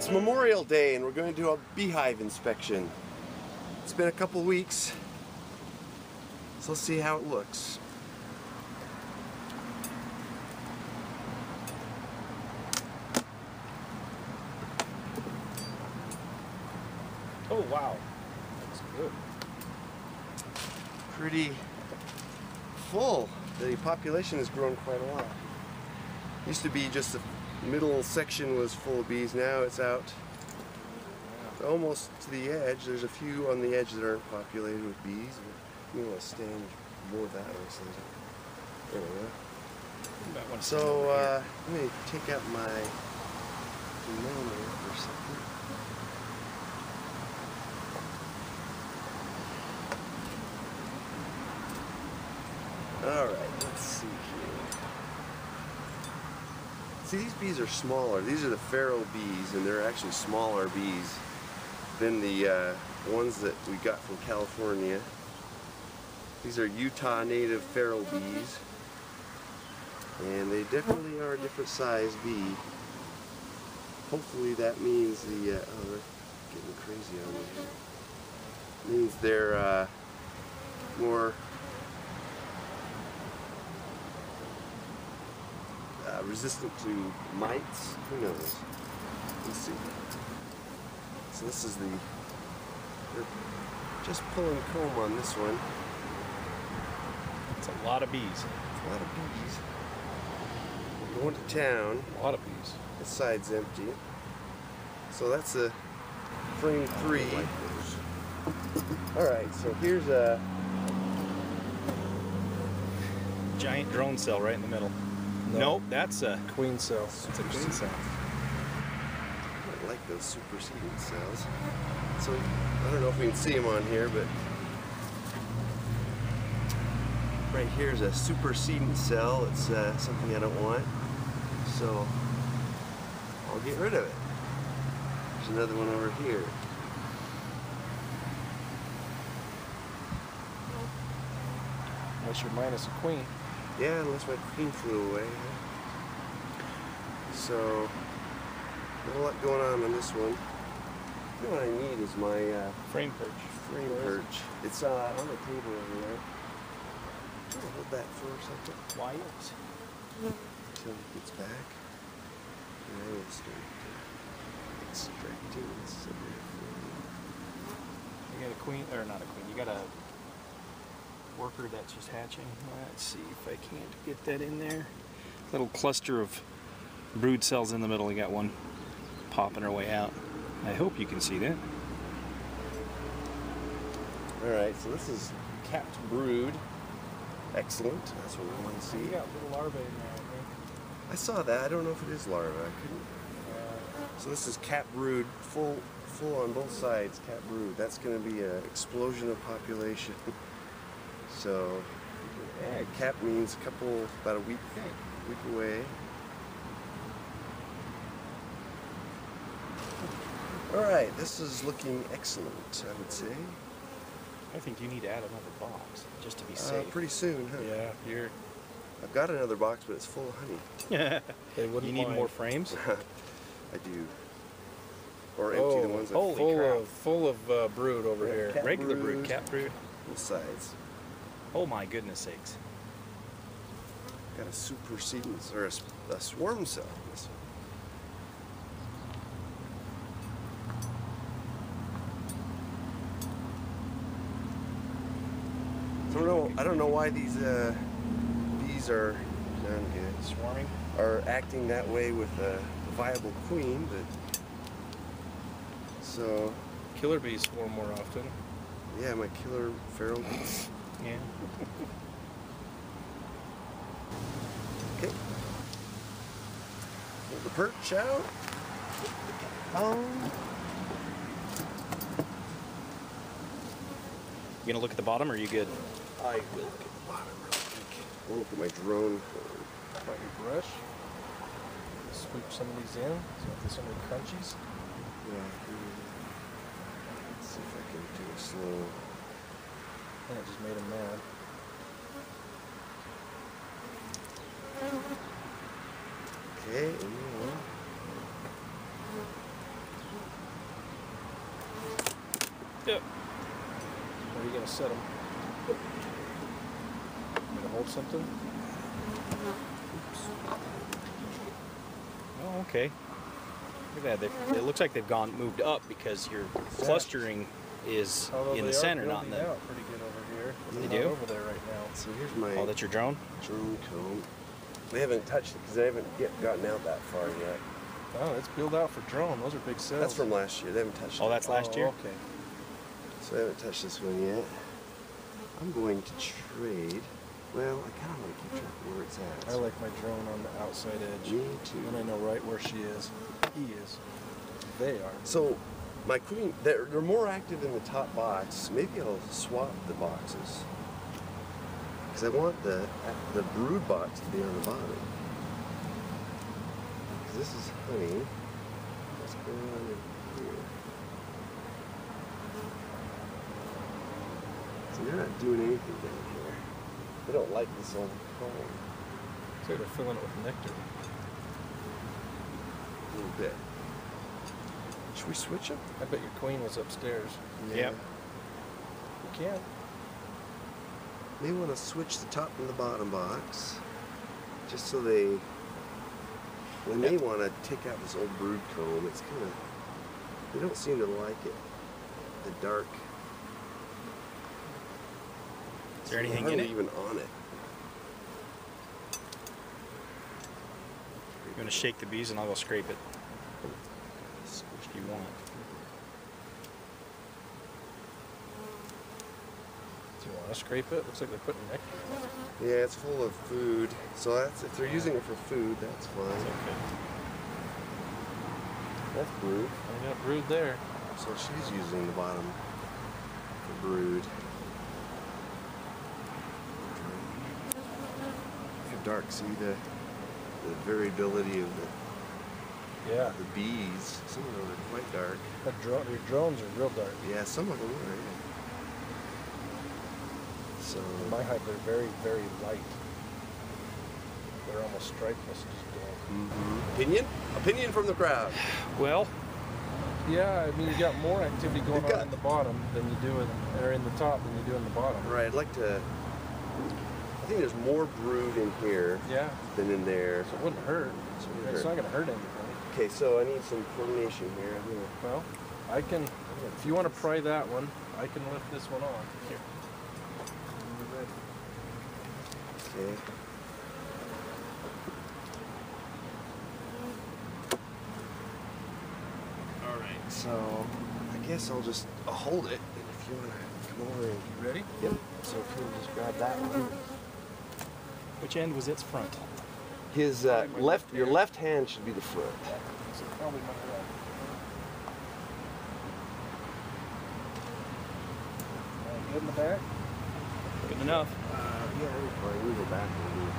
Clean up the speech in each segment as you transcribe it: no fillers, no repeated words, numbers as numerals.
It's Memorial Day and we're going to do a beehive inspection. It's been a couple weeks, so let's see how it looks. Oh wow, that's good. Pretty full. The population has grown quite a lot. Used to be just the middle section was full of bees. Now it's out almost to the edge. There's a few on the edge that aren't populated with bees. You want to stand more that way. So there we go. So let me take out my thermometer for a second. Alright, let's see here. See, these bees are smaller. These are the feral bees, and they're actually smaller bees than the ones that we got from California. These are Utah native feral bees, and they definitely are a different size bee. Hopefully that means the, oh, they're getting crazy on me. Means they're more resistant to mites. Who knows? Let's see. So this is they're just pulling comb on this one. It's a lot of bees. It's a lot of bees. We're going to town. A lot of bees. This side's empty. So that's a frame 3. Alright, so here's a giant drone cell right in the middle. No. Nope, that's a queen cell. That's a queen cell. I like those superseding cells. So I don't know if we can see them on here, but right here is a superseding cell. It's something I don't want, so I'll get rid of it. There's another one over here. Unless you're minus a queen. Yeah, unless my queen flew away. So, not a lot going on this one. You know what I need is my frame perch. Frame perch. It's on the table over there. I'll hold that for a second. Quiet. Until it gets back. And I will start extracting this. You got a queen, or not a queen, you got a worker that's just hatching. Let's see if I can't get that in there. Little cluster of brood cells in the middle. You got one popping her way out. I hope you can see that. Alright, so this is capped brood. Excellent. That's what we want to see. You got little larvae in there, I think. I saw that. I don't know if it is larva. I couldn't. So this is capped brood, full on both sides. Capped brood. That's going to be an explosion of population. So, yeah, cap means about a week away. Alright, this is looking excellent, I would say. I think you need to add another box just to be safe. Pretty soon, huh? Yeah, I've got another box, but it's full of honey. You need more frames? I do. Or empty the ones that full of brood over here. Regular brood, cap brood. Both sides. Oh my goodness sakes. Got a superseding, or a swarm cell. I don't know why these bees are Swarming? Are acting that way with a viable queen, but so Killer bees swarm more often. yeah, my killer feral bees. Yeah. Okay. Pull the perch out. You gonna look at the bottom, or are you good? I will look at the bottom real quick. I'll look at my drone. Got your brush. Scoop some of these in. So if there's any crunchies. Yeah. Let's see if I can do a slow. Yeah, it just made him mad. Okay, and set them. Want me to hold something? Oh, okay. Look at that. It looks like they've moved up because your clustering is Although in the center, not in the. out pretty good over here. They They're do? not over there right now. So here's my Oh, that's your drone? drone comb. They haven't touched it because they haven't gotten out that far yet. Oh, it's built out for drone. Those are big cells. That's from last year. They haven't touched it. Oh, that's last year? Okay. So I haven't touched this one yet. I'm going to trade. Well, I kind of want to keep track of where it's at. I like my drone on the outside edge. Me too. And I know right where she is. He is. They are. So my queen, they're more active in the top box. Maybe I'll swap the boxes. Because I want the brood box to be on the bottom. Because this is honey. What's going on in here? So they're not doing anything down here. They don't like this on comb. So they're filling it with nectar. A little bit. Should we switch them? I bet your queen was upstairs. Yep. You can. May want to switch the top and the bottom box, just so they, when they want to take out this old brood comb, it's kind of, they don't seem to like it, the dark. Is there anything There's in hardly it? even on it. You're going to shake the bees and I'll go scrape it. Which do you want? Do you want to scrape it? Looks like they're putting nectar on it. Yeah, it's full of food, so that's, if they're using it for food, that's fine. Okay. That's brood. I got brood there. So she's using the bottom for brood. If you're dark, see the variability of Yeah. the bees. Some of them are quite dark. Your drones are real dark. Yeah, some of them are. Yeah. So In my hive, they're very, very light. They're almost strikeless. Just opinion from the crowd. Well, yeah, I mean, you got more activity going on in the bottom than you do in the top than you do in the bottom. Right. I'd like to. I think there's more brood in here Yeah. than in there. So it wouldn't hurt. So it wouldn't It's hurt. not going to hurt anything. Okay, so I need some coordination here. I'm gonna, Well, I can. If you want to pry that one, I can lift this one on. Here. okay. All right. So I guess I'll hold it. And if you want to come over and You ready? yep. So if you'll just grab that one. which end was its front? His your left hand should be the front. So probably my left. Good in the back? Good enough. Yeah, we'll probably go back and do it.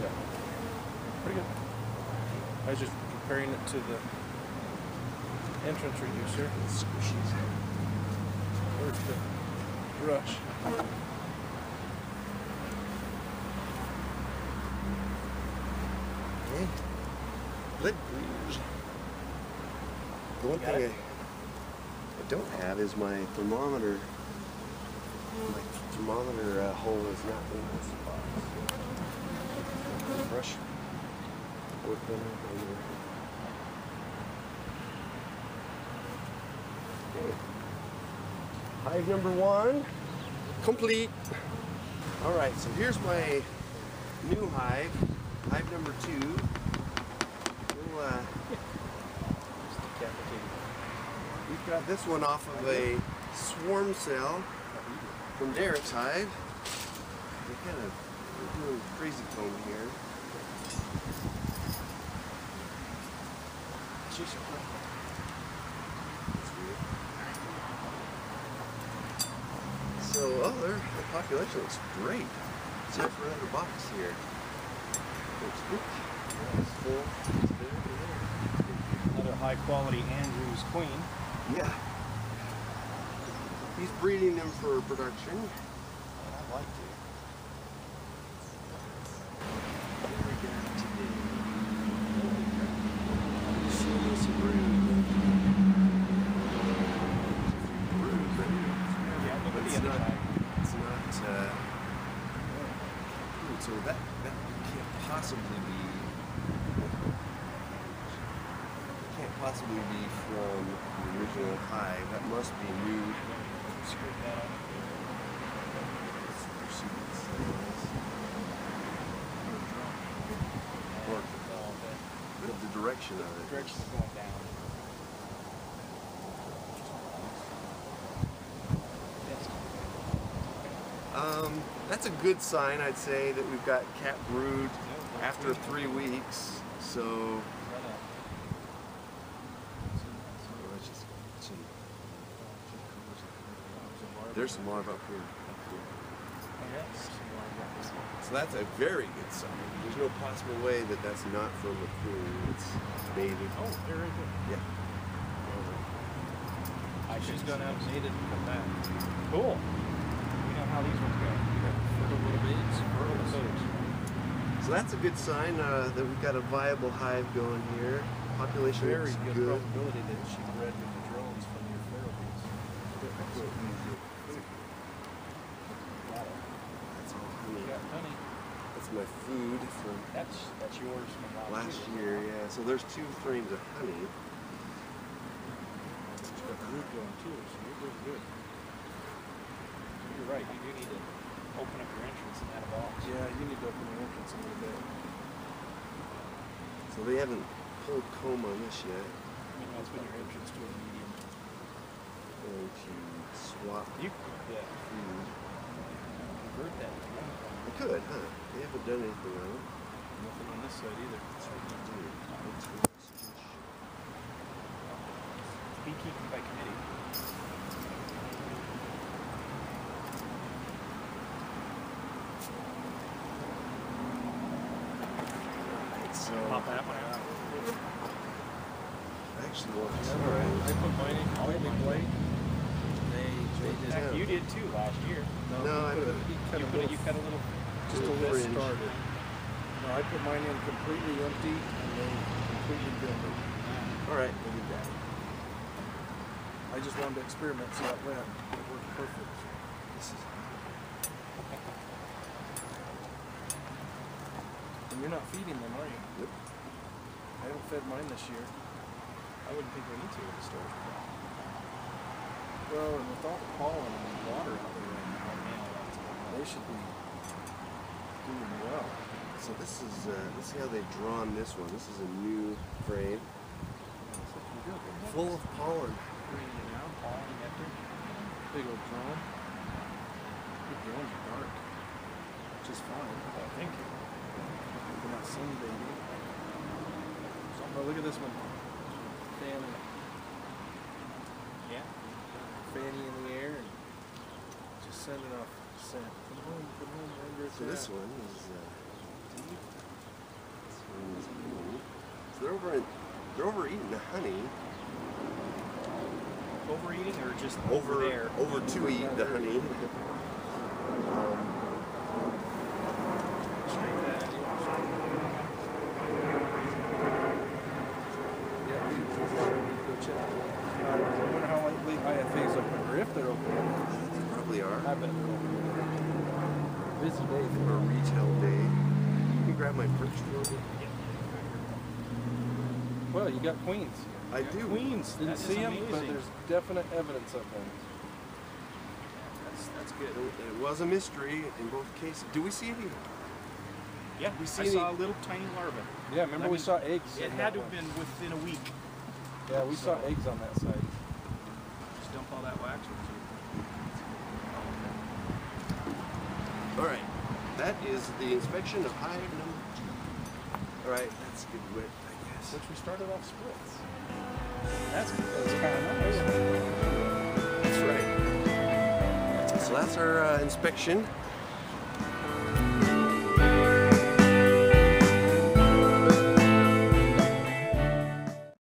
Yeah. Pretty good. I was just comparing it to the entrance reducer. Squishies. Where's the brush? Okay. Lead grooves. The one thing I don't have is my thermometer. My thermometer hole is not in this box. Brush. Work on it later. Okay. Hive number 1, complete. All right, so here's my new hive, hive number 2. We'll, we've got this one off of a swarm cell from Derrick's hive. We're doing crazy comb here. Just so, the population looks great. Let's check for another box here. Looks good. Yeah, it's full. It's there. Another high quality Andrews queen. Yeah. He's breeding them for production. I'd like to. So that can't possibly be. Can't possibly be from the original hive. That must be new. Scrape that up. Or the direction of it. The direction's going down. That's a good sign, I'd say, that we've got cat brood after 3 weeks. So there's some larvae up here. So that's a very good sign. There's no possible way that that's not from a queen. It's mated. Oh, they're right there. Yeah. She's gone out and mated and come back. Cool. We know how these ones go. Fertile little babes. Fertile babes. So that's a good sign that we've got a viable hive going here. Population Very looks good good. probability that she bred with the drones from your feral bees. That's all honey. You got honey. That's my food from That's yours from last year. Yeah. So there's 2 frames of honey. She's got brood going too, so you're doing good. You're right. You do need to open up your entrance in that box. Yeah, you need to open your entrance a little bit. So they haven't pulled comb on this yet. I mean, that's when your entrance to a medium. Going to swap You food. convert that to one. I could, huh? They haven't done anything on it. Nothing on this side either. That's what they do. Beekeeping by committee. So Pop that one out. actually, well, Yeah, all right. I put mine in completely white. They did. Heck, you did too last year. No, I put You cut a little. just a little fringe. started. No, I put mine in completely empty and they completely filled it. All right. They did that. I just wanted to experiment, see how it went. It worked perfect. This is And you're not feeding them, are you? Yep. I haven't fed mine this year. I wouldn't think we need to at the store. Well, and with all the pollen and water out there right now, they should be doing well. So this is let's see how they've drawn this one. This is a new frame, It's looking good. full of pollen. Bringing it out. Pollen nectar. Big old drone. The drones are dark, which is fine. Oh, thank you. They're not sunbathing. Oh, look at this one. Fanny. Yeah. Fanny in the air and just sending off scent. Come home, wherever it's So this at. one is deep. This one is blue. So they're overeating the honey. Overeating or just Over there? to eat the honey. Straight that. Yeah, go check. I wonder how late IFA's open, or if they're open. They probably are. I bet they're open. Busy day For a retail day. Can you grab my perch for me? Well, you got queens. I do. Queens. Didn't That is see them, but amazing. there's definite evidence of them. That's good. It was a mystery in both cases. Do we see any? Yeah, We I see saw a any- little tiny larva. Yeah, remember I we mean, saw eggs. It in had that to have one. been within a week. Yeah, we saw eggs on that side. Just dump all that wax. All right. That is the inspection of hive number 2. All right. That's a good width, I guess. Which we started off splits. That's kind of nice. That's right. So that's our inspection.